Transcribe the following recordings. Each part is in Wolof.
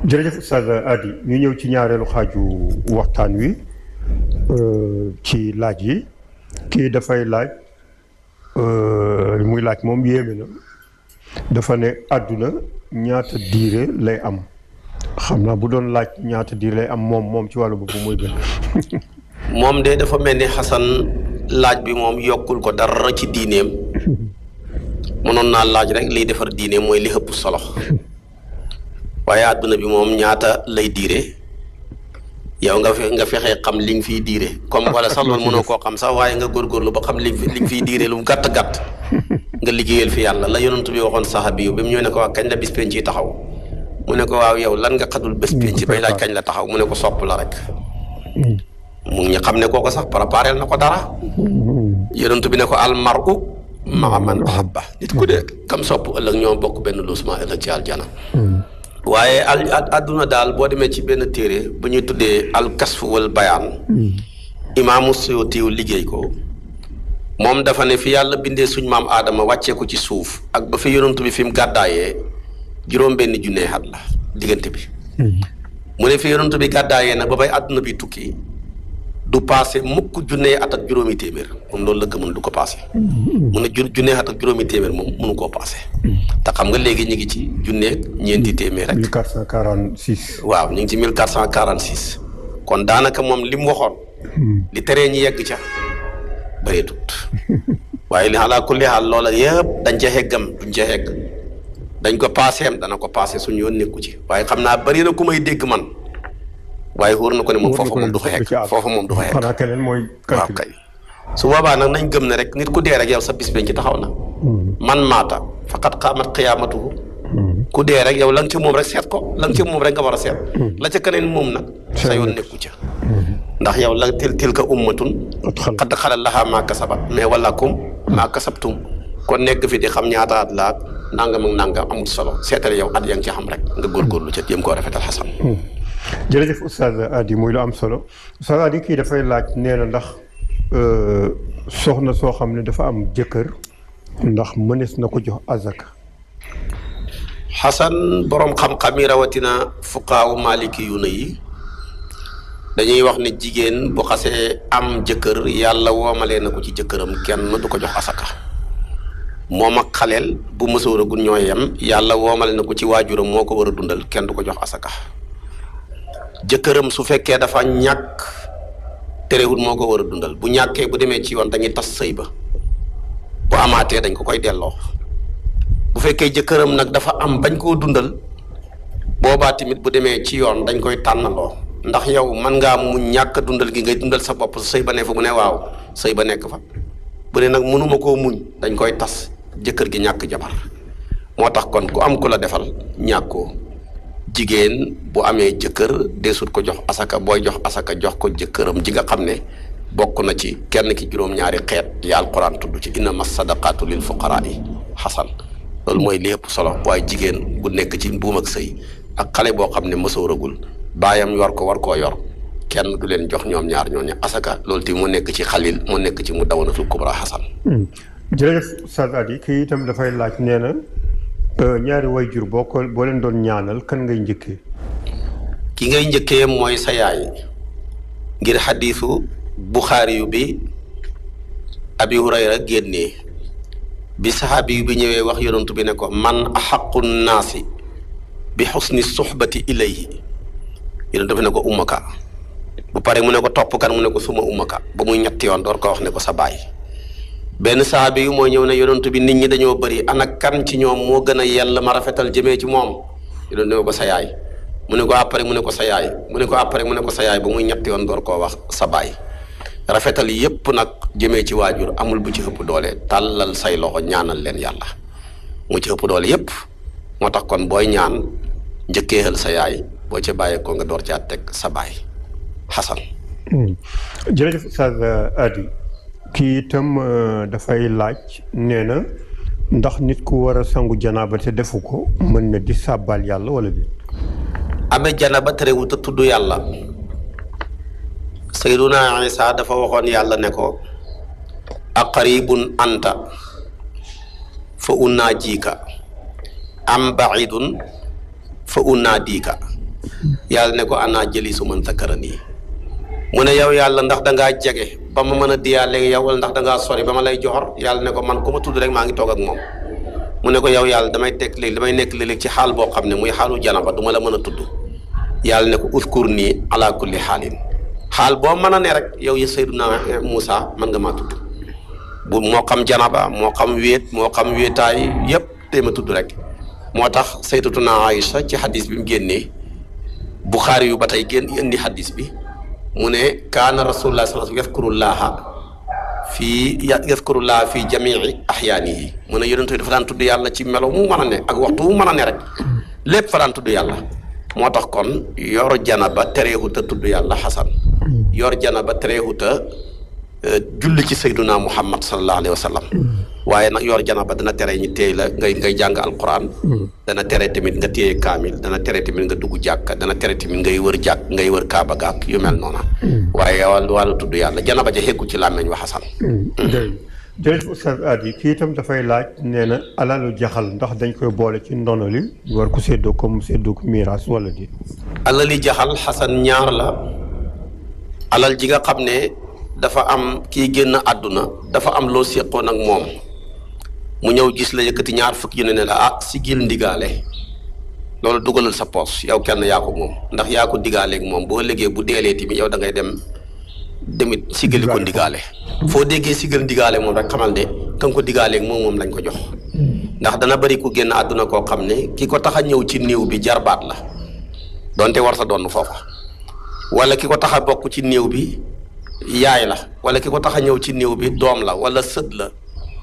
jërëjëf Oustaz Hady ñu ñëw ci ñaareelu xaaju waxtaan wi ci laaj yi kii dafay laaj muy laaj moom yéeme na dafa ne àdduna ñaata diire lay am xam naa bu doon laaj ñaata diire lay am moom ci wàllu boobu muy gën. moom de dafa mel ni Xasan laaj bi moom yokkul ko dara ci diineem mënoon naa laaj rek liy defar diineem mooy li ëpp solo waaye àdduna bi moom ñaata lay diire yow nga fexee xam li nga fiy diire comme wala sax loolu mënoo koo xam sax waaye nga góorgóorlu ba xam li nga fiy diire lu mu gàtt nga liggéeyal fi yàlla la yonent bi waxoon saxaabi yu ba mu ñëw ne ko waa kañ la bis penc yi taxaw mu ne ko waaw yow lan nga xadul bés penc bay laaj kañ la taxaw mu ne ko sopp la rek mu ngi xam ne kooko sax préparé na ko dara yonent bi ne ko almaru maa man ahabba nit ku dee kam sopp ëllëg ñoo bokk benn loosement ëllëg ci aljana waaye àdduna daal boo demee ci benn téere bu ñuy tuddee alkasfu wal bayaan imaamu Suyuti liggéey ko moom dafa ne fi yàlla bindee suñ maam aadama wàccee ko ci suuf ak ba fi yonent bi fi mu gàddaayee juróom benn junnee at la diggante bi mu ne fi yonent bi gàddaayee nag ba bay àdduna bi tukki du passé mukk junnee at ak juróomi téeméer moom loolu la gëmoon du ko passé mu ne junnee at ak juróomi téeméer moom mënu koo passé te xam nga léegi ñu ngi ci junnee ñeenti téeméer rek 1446 waaw ñu ngi ci 1446 kon daanaka moom li mu waxoon li teree ñi yegg ca bëreetut waaye li xalaa kulli xaal loola yëpp dañ ca xeggam duñ ca xegg dañ ko paaseem dana ko paase suñu yoon nekku ci waaye xam naa bëri na ku may dégg man waaye wóor na ko ne moom foofa moom du fa xegg foofa moom du fa xegg xanaa keneen mooy waaw kay su boobaa nag nañ gëm ne rek nit ku dee rek yow sa bis ci taxaw na man maata faqat qaamat qiyaamatuhu ku dee rek yow la nga ci moom rek seet ko la nga ci moom rek nga war a seet la ca keneen moom nag sa yoon nekku ca ndax yow la tilka ummatun qad xalat lahaa maa kasabat mais walakum maa kasabtum kon nekk fi di xam ñaata at la nangam ak nangam amul solo seetal yow at yaa ngi ci xam rek nga góorgóorlu ca jéem koo rafetal Xasan. jërëjëf Oustaz Hady muy lu am solo Oustaz Hady kii dafay laaj nee na ndax soxna soo xam ne dafa am jëkkër ndax mënees na ko jox azaka. Xasan borom xam-xam yi rawatina fuqaawu maliki yu yi dañuy wax ne jigéen bu xasee am jëkkër yàlla woomalee na ko ci jëkkëram kenn du ko jox asaka moom ak xaleel bu mësooragul ñoo yem yàlla woomale na ko ci waajuram moo ko war a dundal kenn du ko jox asaka jëkkëram su fekkee dafa ñàkk terewul moo ko war a dundal bu ñàkkee bu demee ci yoon dañuy tas sëy ba bu amaatee dañ ko koy delloo bu fekkee jëkkëram nag dafa am bañ koo dundal boobaa tamit bu demee ci yoon dañ koy tànnaloo ndax yow mën ngaa mu ñàkk dundal gi ngay dundal sa bopp sëy ba ne fa mu ne waaw sëy ba nekk fa bu ne nag mënuma koo muñ dañ koy tas jëkkër gi ñàkk jabar moo tax kon ku am ku la defal ñàkkoo jigéen bu amee jëkkër deesut ko jox asaka booy jox asaka jox ko jëkkëram ji nga xam ne bokk na ci kenn ki juróom-ñaari xeet yi alquran tudd ci innama sadaqatu lil fuqaraa yi Xasan loolu mooy li ëpp solo waaye jigéen bu nekk ci buum ak sëy ak xale boo xam ne mësooragul baayam yor ko war koo yor kenn du leen jox ñoom ñaar ñooñu asaka loolu ti mu nekk ci xalil mu nekk ci mu dawanatul kubra Xasan. jërëjëf Oustaz Hady kii itam dafay laaj nee na ñaari wayjur boo leen doon ñaanal kan ngay njëkkee. ki ngay njëkkee mooy sa yaay ngir xadiisu Buxaari yu bi Abi Hurayra génnee bi saxaabi yu bi ñëwee wax yonent bi ne ko man axaqu naasi bi xusni suxbati ilayhi yonent bi ne ko ummaka bu pare mu ne ko topp kan mu ne ko suma ummaka ba muy ñetti yoon door ko wax ne ko sa baay benn saxaabi yu mooy ñëw ne yonent bi nit ñi dañoo bëri ana kan ci ñoom moo gën a yell ma rafetal jëmee ci moom yonent ne ko sa yaay mu ne ko après mu ne ko sa yaay mu ne ko après mu ne ko sa yaay ba muy ñetti yoon door koo wax sa baay rafetal yépp nag jëmee ci waajur amul bu ci ëpp doole tàllal say loxo ñaanal leen yàlla mu ci ëpp doole yépp moo tax kon booy ñaan njëkkeexal sa yaay boo ca bàyyee ko nga door caa teg sa baay Xasan. jërëjëf Oustaz Hady kii itam dafay laaj nee na ndax nit ku war a sangu janaaba te defu ko mën na di sàbbaal yàlla wala déet. amee janaaba terewut a tudd yàlla Sayyiduna Isa dafa waxoon yàlla ne ko aqaribun anta fa unnaajiika am baidun fa unnaadiika yàlla ne ko ana jëlisu man zakarani mu ne yow yàlla ndax da ngaa jege ba ma mën a diyaale yow wala ndax da ngaa sori ba ma lay joxor yàlla ne ko man ku ma tudd rek maa ngi toog ak moom mu ne ko yow yàlla damay nekk léeg-léeg ci xaal boo xam ne muy xaalu janaba du ma la mën a tudd yàlla ne ko uskur nii ala kulli xaalin xaal boo mën a ne rek yow yi Seydina Moussa mën nga maa tudd bu moo xam janaba moo xam wéetaay yépp tey ma tudd rek moo tax Sayyidatuna Aïcha ci xadis bi mu génnee Buxaari yu ba tey génn indi xadis bi mu ne kaana rasulullah sallallahu alayhi wa sallam yadkurullaha fii jamii axyaanihi mu ne yonent bi dafa daan tudd yàlla ci melo mu mën a ne ak waxtu mu mën a ne rek lépp fa daan tudd yàlla moo tax kon yor janaba tereexuta tudd yàlla xasan yor janaba tereexuta julli ci sayduna muhammad sallallahu alayhi wa sallam waaye nag yor janaba dana tere ñu téye la ngay jàng alquran dana tere tamit nga téye kaamil dana tere tamit nga dugg jàkka dana tere tamit ngay wër kaaba gaak yu mel noona waaye wàllu tudd yàlla janaba ja xeggu ci làmmeñ wa xasan jërëjëf Oustaz Hady kii itam dafay laaj nee na alalu jaxal ndax dañ koy boole ci ndono li war ko séddoo comme séddoo ko miiras wala di alali jaxal xasan ñaar la alal ji nga xam ne dafa am kii génn àdduna dafa am loo séqoon ak moom mu ñëw gis la yëkkati ñaar fukki yu ne la sigil ndigaale loolu dugalal sa poos yow kenn yaa ko moom ndax yaa ko digaaleeg moom boo liggéey bu deelee tamit yow da ngay demit sigali ko ndigaale foo déggee sigal ndigaale moom rek xamal ne ka nga ko digaaleeg moom lañ ko jox ndax dana bari ku génn àdduna koo xam ne ki ko tax a ñëw ci néew bi jarbaat la donte war sa doon foofa wala ki ko tax a bokk ci néew bi yaay la wala ki ko tax a ñëw ci néew bi doom la wala sët la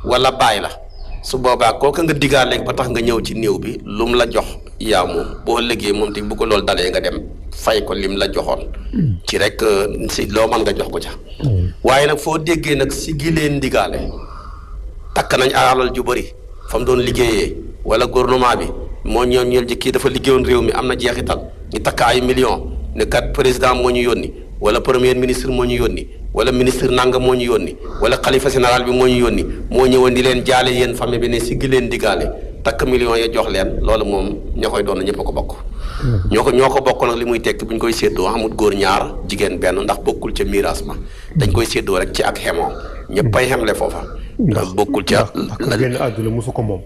wala baay la su boobaa kooka nga digaaleeg ba tax nga ñëw ci néew bi lum la jox yaa moom boo liggéey moom te bu ko loolu dalee nga dem fay ko lim la joxoon ci rek si loo mën nga jox ko ca waaye nag foo déggee nag si gi leen ndigaale takk nañ alal ju bëri fa mu doon liggéeyee wala gouvernement bi moo ñëw kii dafa liggéeyoon réew mi am na jeexital ñu takk ay millions ne kat président moo ñu yónni wala premier ministre moo ñu yónni wala ministre nanga moo ñu yónni wala xalifa général bi moo ñu yónni moo ñëwoon di leen jaale yéen famille bi ne si gi leen ndigaale takk millions ya jox leen loolu moom ñoo koy doon ñëpp a ko bokk ñoo ko bokk nag li muy tekk bu ñu koy séddoo amul góor ñaar jigéen benn ndax bokkul ca miiras ma dañ koy séddoo rek ci ak xemoo ñëpp ay xemle foofa ndax bokkul ca la génn àdduna mosu ko moom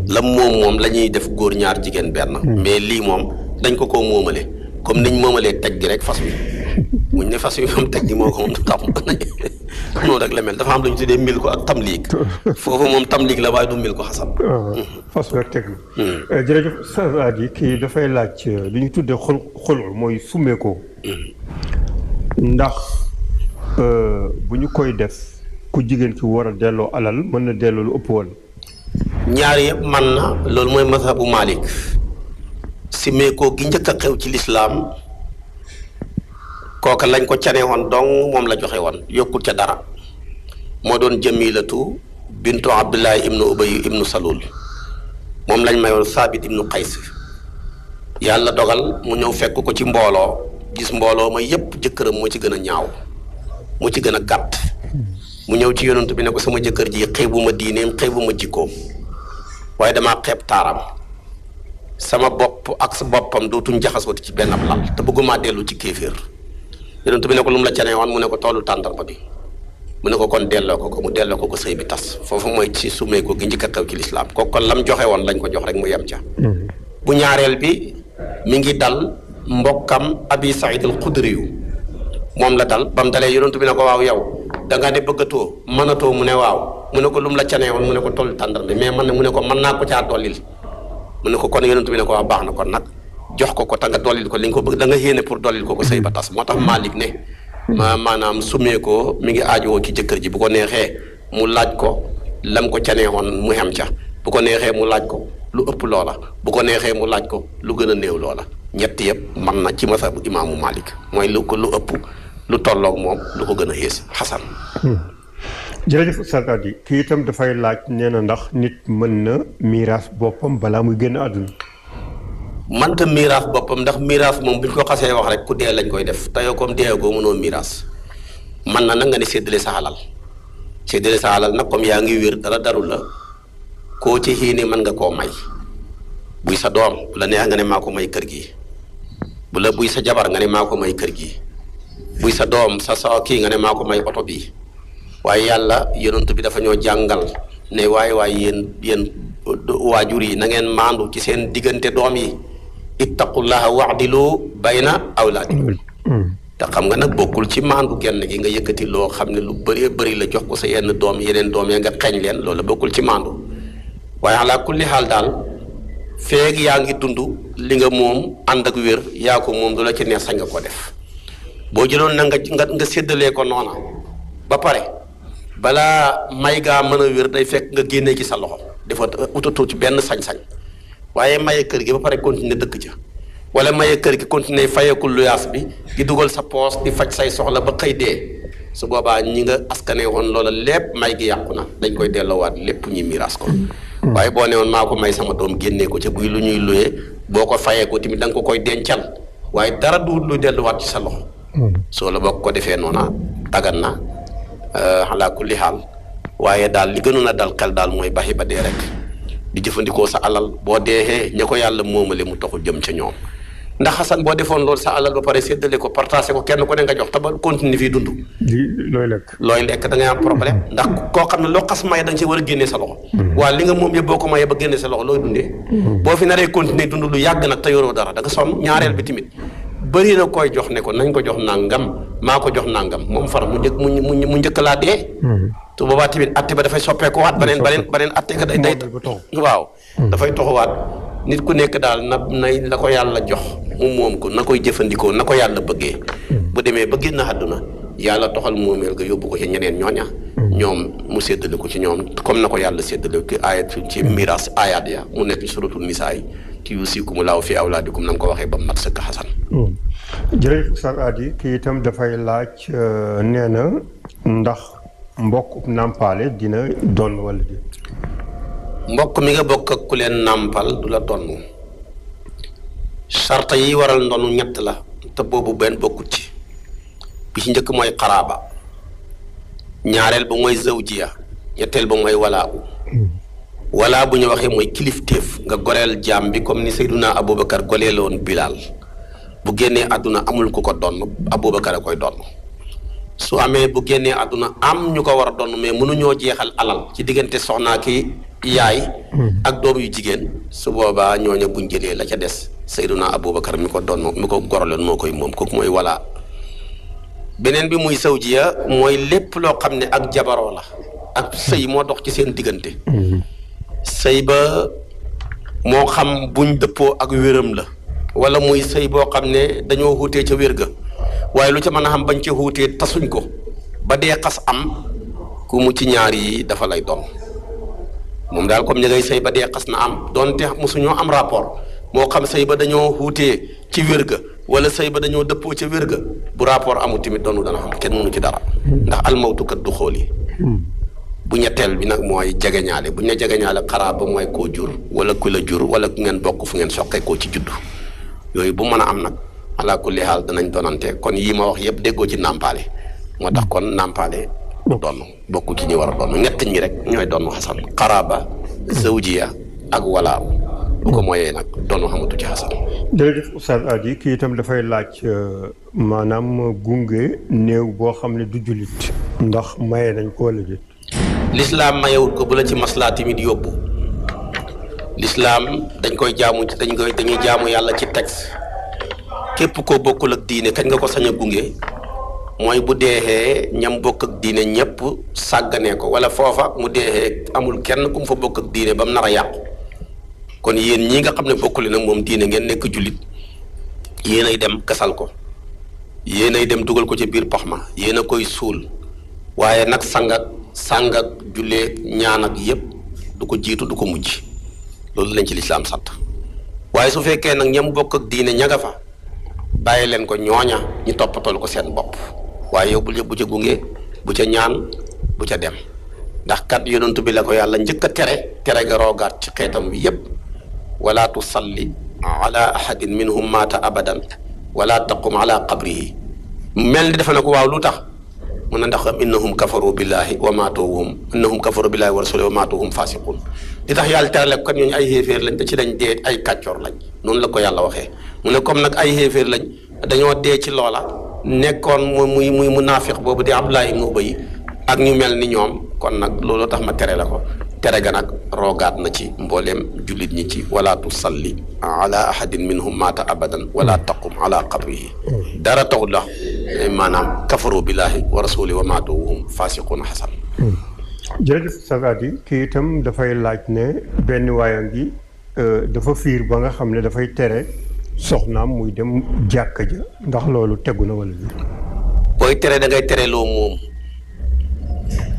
la moom la ñuy def góor ñaar jigéen benn mais lii moom dañ ko moomale comme niñ moomalee teg gi rek fas wi muñ ne fas wi moom teg gi moo ko moom tax noonu rek la mel dafa am lu ñu tuddee mil ko ak tamliig foofu moom tamliig la waaye du mil ko xasab fas wi ak teg la jërëjëf Oustaz Hady kii dafay laaj li ñu tuddee xul mooy summeekoo ndax bu ñu koy def ku jigéen ki war a delloo alal mën na delloo lu ëpp wala ñaar yëpp man na loolu mooy mazhabu Malik simmeekoo gi njëkk a xew ci lislaam kooka lañ ko cane woon dong moom la joxe woon yokkul ca dara moo doon Jamilatu bintu Abdullahi ibnu Ubay ibnu Salul moom lañ mayoon Saabit ibnu Qays yàlla dogal mu ñëw fekk ko ci mbooloo gis mbooloo ma yépp jëkkëram moo ci gën a ñaaw moo ci gën a gàtt mu ñëw ci yonent bi ne ko sama jëkkër ji xeebuma diineem xeebuma jikkoom waaye damaa xeeb taaram sama bopp ak sa boppam dootuñ jaxasooti ci benn lal te bëgguma dellu ci kéeféer yonent bi ne ko lu mu la canee woon mu ne ko toolu tàndarma bi mu ne ko kon delloo ko mu delloo ko sëy bi tas foofu mooy ci sumee ko gi njëkk a xew ci lislaam kooku kon lam joxe woon lañ ko jox rek mu yem ca bu ñaareel bi mi ngi dal mbokkam Abi Saïd al-Xudri yu moom la dal ba mu dalee yonent bi ne ko waaw yow da nga ne bëggatoo mënatoo mu ne waaw mu ne ko lu mu la canee woon mu ne ko toolu tàndarma mais man ne mu ne ko mën naa ko caa dollil mu ne ko kon yonent bi ne ko waaw baax na kon nag jox ko te nga dollil ko li nga ko bëgg da nga yéene pour dollil ko sëy ba tas moo tax Malik ne maanaam sumee ko mi ngi aajowoo ci jëkkër ji bu ko neexee mu laaj ko lam ko caneexoon mu xem ca bu ko neexee mu laaj ko lu ëpp loola bu ko neexee mu laaj ko lu gën a néew loola ñett yëpp man na ci masabu imaamu Malik mooy lu ëpp lu tolloog moom lu ko gën a xees xasan jërëjëf Oustaz Hady kii itam dafay laaj nee na ndax nit mën na miiras boppam balaa muy génn àdduna manta miiras boppam ndax miiras moom bu ñu ko xasee wax rek ku dee lañ koy def te yow comme dee goo mënoo miiras man na nag nga ne séddale sa alal nag comme yaa ngi wér dara darul la koo ci xiini mën nga koo may buy sa doom la neex nga ne maa ko may kër gi bu la buy sa jabar nga ne maa ko may kër gi buy sa doom sa kii nga ne maa ko may oto bi waaye yàlla yonent bi dafa ñoo jàngal ne waaye yéen waajur yi na ngeen maandu ci seen diggante doom yi ittaqullaha wa'dilu bayna awlaadikum te xam nga nag bokkul ci maandu genn gi nga yëkkati loo xam ne lu bëree bëri la jox ko sa yenn doom yeneen doom ya nga xeeñ leen loolu bokkul ci maandu waaye ala kulli xaal daal feeg yaa ngi dund li nga moom ànd ak wér yaa ko moom du la ci neex sañ nga ko def boo jëloon na nga séddalee ko noona ba pare balaa may gaa mën a wér day fekk nga génnee ci sa loxo dafa utatoo ci benn sañ-sañ waaye maye kër gi ba pare continuer dëkk ca wala maye kër gi continuer fayekul luyaas bi di dugal sa poos di faj say soxla ba xëy dee su boobaa ñi nga askane woon loola lépp may gi yàqu na dañ koy delloowaat lépp ñi miiras ko waaye boo ne woon maa ko may sama doom génnee ko ca buy lu ñuy luyee boo ko fayee ko tamit da nga ko koy dencal waaye dara du luy delluwaat ci sa loxo soo la boo ko defee noona dagan na ala kulli xaal waaye daal li gënoon a dal xel daal mooy baxi ba dee rek di jëfandikoo sa alal boo deexee ña ko yàlla moomale mu taxu jëm ca ñoom ndax Xasan boo defoon loolu sa alal ba pare séddale ko partagé ko kenn ku ne nga jox te ba continue fii dund looy lekk da ngay am problème ndax koo xam ne loo xas maye da nga ci war a génnee sa loxo waa li nga moom yëpp boo ko mayee ba génnee sa loxo looy dundee boo fi naree continuer dund lu yàgg nag te yoroo dara da nga sonn ñaareel bi tamit bëri na koy jox ne ko nañ ko jox nangam maa ko jox nangam moom far mu njëkk laa dee te boobaa tamit atte ba dafay soppeeku waat beneen atte ka day waaw dafay toxuwaat nit ku nekk daal nay la ko yàlla jox mu moom ko na koy jëfandikoo na ko yàlla bëggee bu demee ba génn àdduna yàlla toxal moomeel nga yóbbu ko ci ñeneen ñooña ñoom mu séddale ko ci ñoom comme na ko yàlla séddale ko ayat ci miraas ayat ya mu nekk suratul nisaa yi ci yuusikumullahu fi awlaadikum na nga ko waxee ba mat sëkk Xasan jërëjëf Oustaz Hady kii itam dafay laaj nee na ndax mbokk nàmpaale dina doon wala di mbokk mi nga bokk ak ku leen nàmpal du la donn sarta yi waral ndonu ñett la te boobu benn bokkut ci bi ci njëkk mooy xaraaba ñaareel ba mooy zawjiya ñetteel ba mooy walaa bu ñu waxee mooy kilifteef nga goreel jaam bi comme ni Seyduna Aboubacar goleeloon Bilal bu génnee àdduna amul ku ko donn Aboubacar a koy donn su amee bu génnee àdduna am ñu ko war a donn mais mënuñoo jeexal alal ci diggante soxnaa ki yaay ak doom yu jigéen su boobaa ñooña buñ jëlee la ca des Seyduna Aboubacar mi ko donn mi ko goraloon moo koy moom kooku mooy walaa beneen bi muy zawjiya mooy lépp loo xam ne ak jabaroo la ak sëy moo dox ci seen diggante sëy ba moo xam buñ dëppoo ak wéram la wala muy sëy boo xam ne dañoo xuutee ca wér ga waaye lu ca mën a xam bañ ca xuutee tasuñ ko ba dee xas am ku mu ci ñaar yi dafa lay doon moom daal comme ñi ngay sëy ba dee xas na am doonte mosuñoo am rapport moo xam sëy ba dañoo xuutee ci wér ga wala sëy ba dañoo dëppoo ca wér ga bu rapport amul tamit doonu dana xam kenn mënu ci dara ndax almawtu kat du xool yi bu ñetteel bi nag mooy jegeñaale bu ñu ne jegeñaale xaraaba mooy koo jur wala ku la jur wala ku ngeen bokk fu ngeen soqee koo ci juddu yooyu bu mën a am nag ala kulli xaal danañ doonante kon yii ma wax yëpp déggoo ci nàmpaale moo tax kon nàmpaale du doon bokku ci ñi war a doon ñett ñi rek ñooy doon Xasan xaraaba zawjiya ak walaa bu ko mooyee nag doon xamatu ci Xasan. jërëjëf Oustaz Hady kii itam dafay laaj maanaam gunge néew boo xam ne du jullit ndax maye nañ ko wala déet. lislaam mayewut ko bu la ci maslaa tamit yóbbu lislaam dañ koy jaamu dañuy jaamu yàlla ci texte képp koo bokkul ak diine kañ nga ko sañ a gunge mooy bu deexee ñam bokk ak diine ñëpp sàgganee ko wala foofa mu deexee amul kenn ku mu fa bokk ak diine ba mu nar a yàqu kon yéen ñii nga xam ne bokkule nag moom diine ngeen nekk jullit yéen ay dem gasal ko yéen ay dem dugal ko ci biir pax ma yéen a koy suul waaye nag sàng ak jullee ñaan ak yëpp du ko jiitu du ko mujj loolu lañ ci lislaam sant waaye su fekkee nag ñam bokk ak diine ña nga fa bàyyi leen ko ñooña ñu toppatool ko seen bopp waaye yow bu ca gunge bu ca ñaan bu ca dem ndax kat yonent bi la ko yàlla njëkk a tere ga roogaat ci xeetam wi yëpp wala tusalli ala ahadin minhum maata abadan wala taqum ala qabrihi mel ni defe na ko waaw lu tax mun na ndax innahum kafaru billahi wa maatuhum innahum kafaru billahi wa rasulihi wa maatuhum fasiqun li tax yàlla terale ko kat ñooñu ay xéeféer lañ te ci lañ dee ay kàccoor lañ noonu la ko yàlla waxee mu ne comme nag ay xéeféer lañ dañoo dee ci loola nekkoon muy munaafiq boobu di Abdullah ibn Ubay ak ñu mel ni ñoom kon nag loolu tax ma tere la ko tere ga nag roogaat na ci mbooleem jullit ñi ci wala tusalli ala ahadin minhum maata abadan wala taqum ala qabrihi dara taxul la maanaam kafaru billahi wa rasuli wa maatu hum fasiquna xasan. jërëjëf Sagadi kii itam dafay laaj ne benn waaya ngi dafa fiir ba nga xam ne dafay tere soxnaam muy dem jàkka ja ndax loolu tegu na wala. booy tere da ngay tere loo moom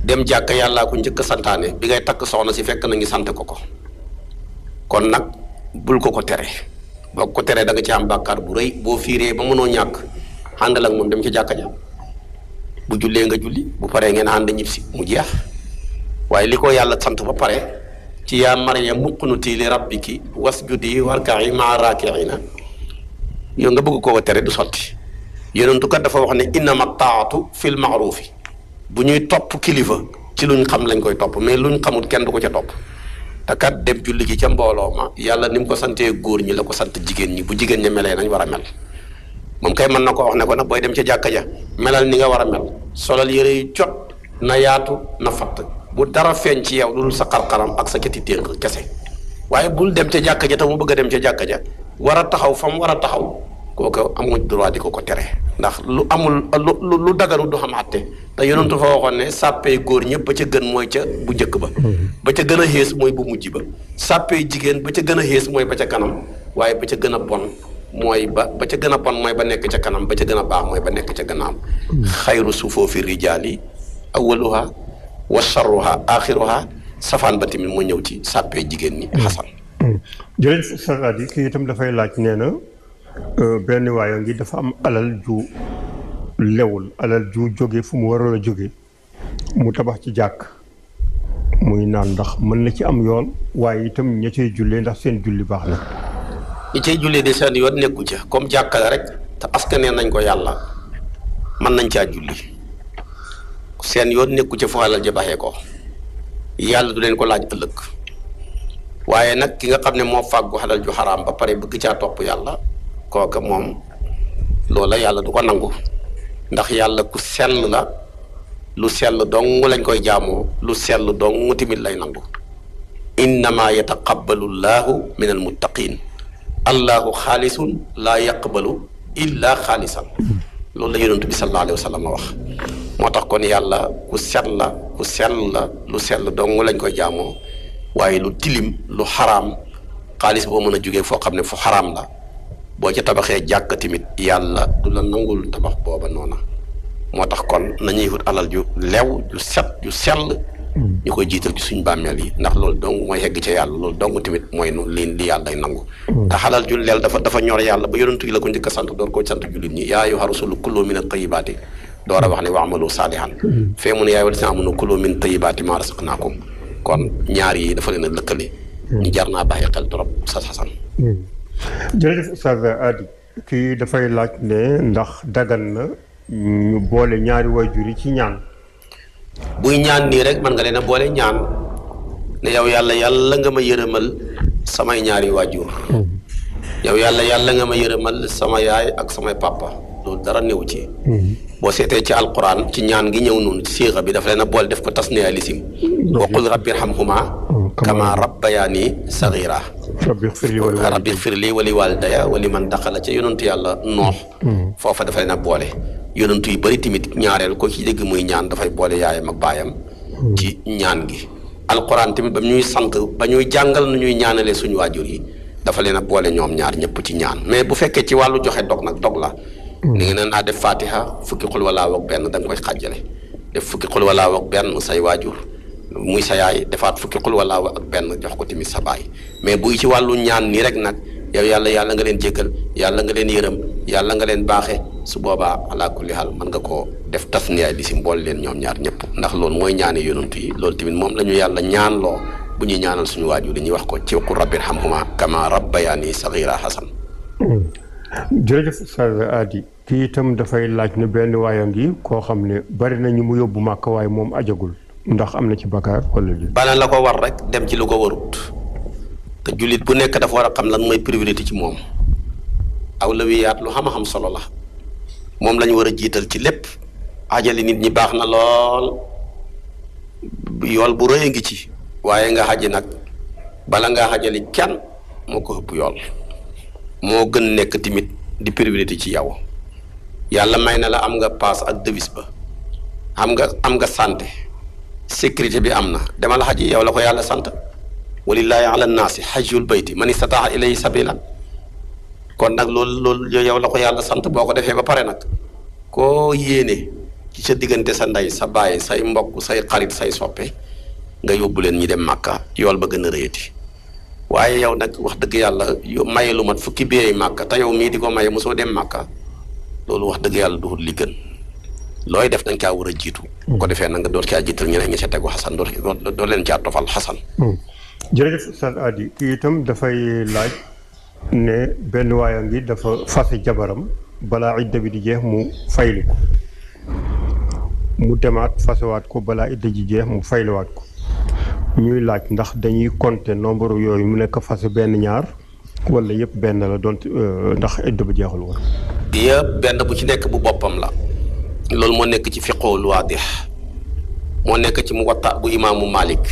dem jàkka yàllaa ko njëkk a santaane bi ngay takk soxna si fekk na ngi sant ko kon nag bul ko tere boo ko teree da nga ci am bàkkaar bu rëy boo fiiree ba mënoo ñàkk àndal ak moom dem ci jàkka ja bu jullee nga julli bu paree ngeen ànd ñib si mu jeex waaye li ko yàlla sant ba pare ci yaa Maryam uqnutii li rabbiki wasjudi warka'i ma'a raaki'iina yow nga bëgg koo tere du sotti yonentu kat dafa wax ne innama taatu fil ma'ruufi bu ñuy topp kilifa ci luñ xam lañ koy topp mais luñ xamul kenn du ko ca topp te kat dem julli gi ca mbooloo ma yàlla ni mu ko santee góor ñi la ko sant jigéen ñi bu jigéen ñi melee nañ war a mel moom kay mën na ko wax ne ko nag booy dem ca jàkka ja melal ni nga war a mel solal yére yu jot na yaatu na fatt bu dara feeñ ci yow dul sa xar-xaram ak sa cati ténk kese waaye bul dem ca jàkka ja te mu bëgg a dem ca jàkka ja war a taxaw fa mu war a taxaw kooku amuñ droit di ko tere ndax lu amul lu dagaru du xam àtte te yonentu fa waxoon ne sàppee góor ñëpp ba ca gën mooy ca bu njëkk ba ba ca gën a xees mooy bu mujj ba sàppee jigéen ba ca gën a xees mooy ba ca kanam waaye ba ca gën a bon mooy ba ca gën a bon mooy ba nekk ca kanam ba ca gën a baax mooy ba nekk ca gannaaw xayru sufoofi rijaali awwaluha wa sharruha axiruha safaan ba tamit moo ñëw ci sàppee jigéen ñi xasan. jërëjëf Sagadi kii itam dafay laaj nee na benn waaye ngi dafa am alal ju lewul alal ju jóge fu mu waroon a jóge mu tabax ci jàkk muy naan ndax mën na ci am yoon waaye itam ña cay jullee ndax seen julli baax na. ñi cay jullee de seen yoon nekku ca comme jàkka la rek te askanee nañ ko yàlla mën nañ caa julli seen yoon nekku ca fu alal ja baxee ko yàlla du leen ko laaj ëllëg waaye nag ki nga xam ne moo fàggu xalal ju xaraam ba pare bëgg caa topp yàlla kooka moom loola yàlla du ko nangu ndax yàlla ku sell la lu sell dong lañ koy jaamoo lu sell dong tamit lay nangu innama yataqabbalu llaahu min almuttaqin allahu xaalisun laa yaqbalu illa xaalisan loolu la yonent bi sallallahu alayhi wa sallam wax moo tax kon yàlla ku sell la lu sell dong lañ koy jaamoo waaye lu tilim lu xaraam xaalis boo mën a jógee foo xam ne fu xaraam la boo ca tabaxee jàkk tamit yàlla du la nangul tabax booba noona moo tax kon nañuy wut alal ju lew ju set ju sell ñu koy jiital ci suñ bàmmeel yi ndax loolu dong mooy yegg ca yàlla loolu dong tamit mooy li yàlla day nangu te xalal ju leel dafa ñor yàlla ba yonent yi la ko njëkk a sant door koo sant jullit ñi yaa ayyuha rasulu kulu min at-tayyibaati door a wax ne wa'malu saalihan fee mu ne yaa ayyuhal laziina aamanu kulu min tayyibaati maa razaqnaakum kon ñaar yi dafa leen a lëkkale ñu jar naa bàyyi xel trop sa xasan. jërëjëf Oustaz Hady kii dafay laaj ne ndax dagan na ñu boole ñaari waajur yi ci ñaan. buy ñaan nii rek man nga leen a boole ñaan ne yow yàlla nga ma yërëmal samay ñaari waajur yow yàlla nga ma yërëmal sama yaay ak samay papa loolu dara néew ci boo seetee ci alquran ci ñaan gi ñëw noonu ci siixa bi dafa leen a boole def ko tasniya lisim wa qul rabbi irhamhuma kama rabbayaani saghira rabbi ighfir li wa li walidayya wa liman daxala ca yonentu yàlla noox foofa dafa leen a boole yonentu yu bëri tamit ñaareel ko ci dégg muy ñaan dafay boole yaayam ak baayam ci ñaan gi alquran tamit ba ñuy sant ba ñuy jàngal nu ñuy ñaanalee suñu waajur yi dafa leen a boole ñoom ñaar ñëpp ci ñaan mais bu fekkee ci wàllu joxe dog nag dog la ni nga ne naa def fatiha fukki xul walaa ak benn da nga koy xàjjale def fukki xul walaa ak benn say waajur muy sa yaay defaat fukki xul walaa ak benn jox ko tamit sa baay mais buy ci wàllu ñaan nii rek nag yow yàlla nga leen jéggal yàlla nga leen yërëm yàlla nga leen baaxe su boobaa ala kulli haal mën nga koo def tasniya li si mbool leen ñoom ñaar ñëpp ndax loolu mooy ñaani yonent yi loolu tamit moom la ñu yàlla ñaan loo bu ñuy ñaanal suñu waajur yi ñuy wax ko ci qul rabbi irhamhuma kama rabbayaani saghira hasan. jërëjëf Oustaz Hady kii itam dafay laaj ne benn waaya ngi koo xam ne bari nañu mu yóbbu màkk waaye moom ajagul ndax am na ci bakkaar wala li bana la ko war rek dem ci lu ko warut te jullit bu nekk dafa war a xam lan mooy priorité ci moom awlawiyaat lu xam-xam solo la moom lañu war a jiital ci lépp. xajali nit ñi baax na lool yool bu rëy ngi ci waaye nga xaji nag bala ngaa xajali kenn moo ko ëpp yool moo gën nekk tamit di priorité ci yow yàlla may na la am nga paas ak devise ba am nga santé sécurité bi am na demal xaji yow la ko yàlla sant walillaahi ala naasi xajjul bayti man istataa ilayhi sabila kon nag loolu yow la ko yàlla sant boo ko defee ba pare nag koo yéene ci sa diggante sa ndey sa baay say mbokk say xarit say soppe nga yóbbu leen ñi dem màkka yool ba gën a rëyati waaye yow nag wax dëgg yàlla maye lu mat fukki biyeey màkka te yow mii di ko maye mosoo dem màkka loolu wax dëgg yàlla duhul li gën looy def danga caa war a jiitu bu ko defee nag nga door caa jiital ñeneen ñi sa tegu xasan doo leen caa tofal xasan. jërëjëf Oustaz Hady kii itam dafay laaj ne benn waaya ngi dafa fase jabaram balaa idda bi di jeex mu fayli ko mu demaat fasewaat ko balaa idda ji jeex mu fayliwaat ko ñuy laaj ndax dañuy compter nombre yooyu mu nekk fase benn ñaar wala yëpp benn la doon ndax idda ba jeexul woon. yëpp benn bu ci nekk bu boppam la loolu moo nekk ci fiqhul waadih moo nekk ci Muwatta bu imaamu Malik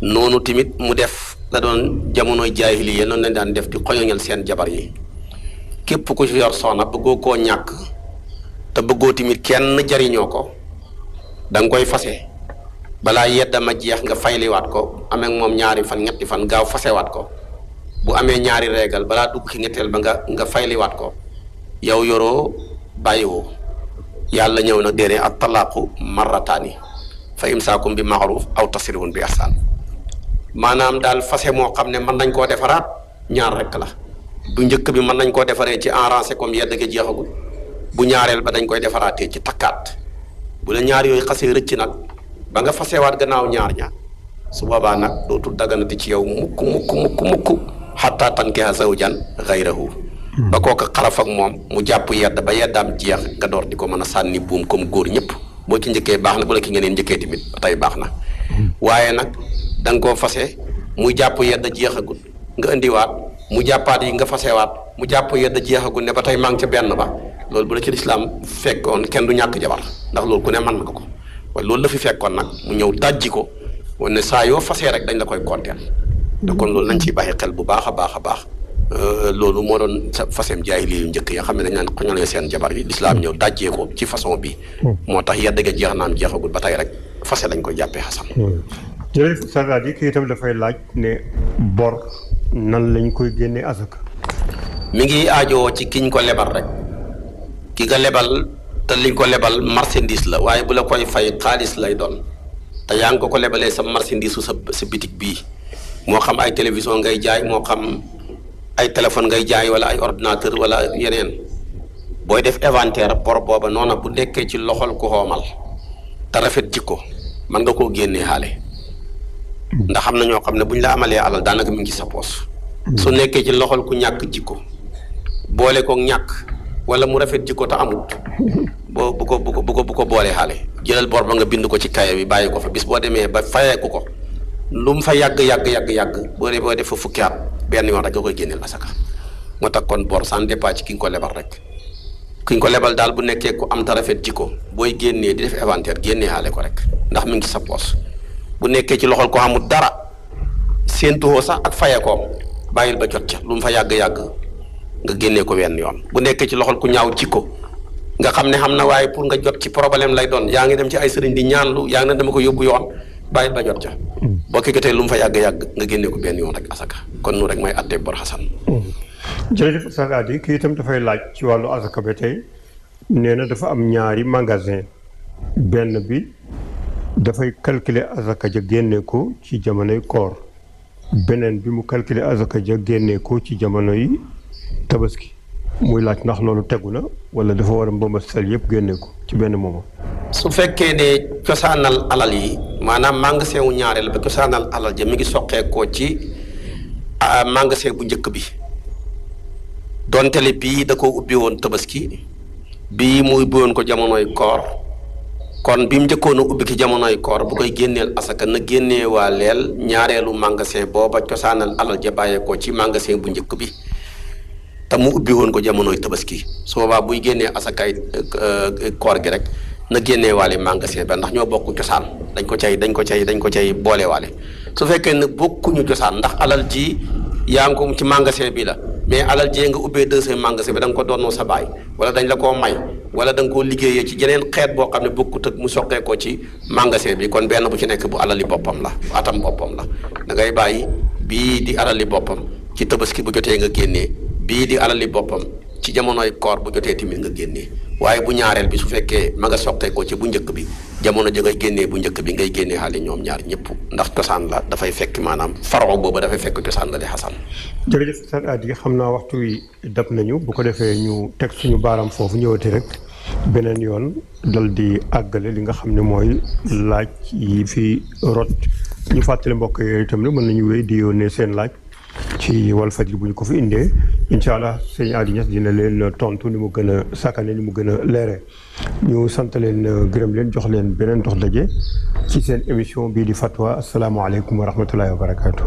noonu tamit mu def la doon jamonoy jaahiliya noonu lañ daan def di xoyoñal seen jabar yi képp ku ci yor soxna bëggoo koo ñàkk te bëggoo tamit kenn jariñoo ko da nga koy fase balaa yedda ma jeex nga fayliwaat ko amee moom ñaari fan ñetti fan gaaw fasewaat ko bu amee ñaari régal balaa dugg ci ñetteel ba nga fayliwaat ko yow yoroo bàyyiwoo yàlla ñëw nag déedéet at talaaqu marrataani fa imsaakum bi maaruf aw tasrihun bi ihsaan maanaam daal fase moo xam ne mën nañ koo defaraat ñaar rek la bu njëkk bi mën nañ koo defaree ci enrancé comme yedd ga jeexagul bu ñaareel ba dañ koy defaraatee ci takkaat bu la ñaar yooyu xasee rëcc nag ba nga fasewaat gannaaw ñaar ña su boobaa nag dootul daganati ci yow mukk xataa tankiha zawjan gayrahu ba kooka xaraf ak moom mu jàpp yedd ba yeddaam jeex nga door di ko mën a sànni buum comme góor ñëpp boo ci njëkkee baax na bu la ki ngeen njëkkee tamit ba tey baax na waaye nag da nga koo fase muy jàpp yedd jeexagul nga indiwaat mu jàppaat yi nga fasewaat mu jàpp yedd jeexagul ne ba tey maa ngi ca benn ba loolu bu la ci lislaam fekkoon kenn du ñàkk jabar ndax loolu ku ne mën na ko waaye loolu la fi fekkoon nag mu ñëw dajji ko wane ne saa yoo fasee rek dañ la koy konteel te kon loolu nañ ciy bàyyi xel bu baax a baax a baax loolu moo doon sa faseem jaay lii yu njëkk ya xam ne dañ naan xoñalee seen jabar yi lislaam ñëw dajjee ko ci façon bi moo tax yedd ga jeex naam jeexagul ba tey rek fase lañ koy jàppee xasan. jërëjëf Oustaz Hady kii itam dafay laaj ne bor nan lañ koy génnee asaka. mi ngi aajoo ci kiñ ko lebal rek ki nga lebal te liñ ko lebal marchandise la waaye bu la koy fay xaalis lay doon te yaa ngi ko lebalee sa marchandise su sa bitig bii moo xam ay télévision ngay jaay moo xam ay téléphone ngay jaay wala ay ordinateur wala yeneen booy def inventaire bor booba noona bu nekkee ci loxol ku xoomal te rafet jikko mën nga koo génnee xaale ndax xam na ñoo xam ne bu ñu la amalee alal daanaka mi ngi ci sa poos su nekkee ci loxol ku ñàkk jikko boole ko ñàkk wala mu rafet jikko te amut bu ko boolee xaale jëlal bor ba nga bind ko ci kaye bi bàyyi ko fa bis boo demee ba fayeeku ko lu mu fa yàgg boo def fa fukki at benn yoon rek nga koy génneel asaka moo tax kon bor sans départ ci ki nga ko lebal rek ki nga ko lebal daal bu nekkee ku am ta rafet jikko booy génnee di def inventaire génnee xaale ko rek ndax mi ngi ci sa poos bu nekkee ci loxol ko amul dara séentuwoo sax ak fayeekoom bàyyil ba jot ca lu mu fa yàgg nga génnee ko wenn yoon bu nekkee ci loxol ku ñaaw jikko nga xam ne xam na waaye pour nga jot ci problème lay doon yaa ngi dem ci ay sëriñ di ñaanlu yaa ngi ne dama ko yóbbu yoon bàyyil ba jot ca boo ko jotee lu mu fa yàgg nga génnee ko benn yoon rek asaka kon nu rek may attee bor xasan. jërëjëf Oustaz Hady kii itam dafay laaj ci wàllu asaka ba tey nee na dafa am ñaari magasin benn bi dafay calculer asaka ja génne ko ci jamonoy koor beneen bi mu calculer asaka ja génne ko ci jamonoy tabaski muy laaj ndax loolu tegu na wala dafa war a mbëmbastal yëpp génne ko ci benn moment. su fekkee ne cosaanal alal yi maanaam magasin wu ñaareel ba cosaanal alal ja mi ngi soqeekoo ci magasin bu njëkk bi dontele bii da ko ubbi woon tabaski bii mu ubbi woon ko jamonoy koor kon bi mu njëkkoon a ubbi ki jamonoy koor bu koy génneel asaka na génnee waa leel ñaareelu magasin booba cosaanal alal ja bàyyeekoo ci magasin bu njëkk bi te mu ubbi woon ko jamonoy tabaski su boobaa buy génnee asakaay koor gi rek na génnee waale magasin ba ndax ñoo bokk cosaan dañ ko cay boole waale su fekkee ne bokkuñu cosaan ndax alal ji yaa ngi ko ci magasin bi la mais alal jee nga ubbee deuxième magasin bi da nga ko doonoo sa baay wala dañ la koo may wala da nga koo liggéeyee ci jeneen xeet boo xam ne bokkut ak mu soqee ko ci magasin bi kon benn bu ci nekk bu alali boppam la bu atam boppam la da ngay bàyyi bii di alali boppam ci tabaski bu jotee nga génnee bii di alali boppam ci jamonoy koor bu jotee tamit nga génnee waaye bu ñaareel bi su fekkee ma nga soqee ko ci bu njëkk bi jamono ja ngay génnee bu njëkk bi ngay génnee xale ñoom ñaar ñëpp ndax cosaan la dafay fekk maanaam faroo boobu dafay fekk cosaan la di xasan. jërëjëf Oustaz Hady xam naa waxtu wi dab nañu bu ko defee ñu teg suñu baaram foofu ñëwati rek beneen yoon dal di àggale li nga xam ne mooy laaj yi fi rot ñu fàttali mbokk yooyu itam ne mën nañu wéy di yónnee seen laaj ci Walfadjri bu ñu ko fi indee incha allah sëñ Hady Niass dina leen tontu ni mu gën a sakkane ni mu gën a leere ñu sant leen gërëm leen jox leen beneen dox daje ci seen émission bii di Fatwa asalaamaaleykum wa rahmatullahi wa barakaatu.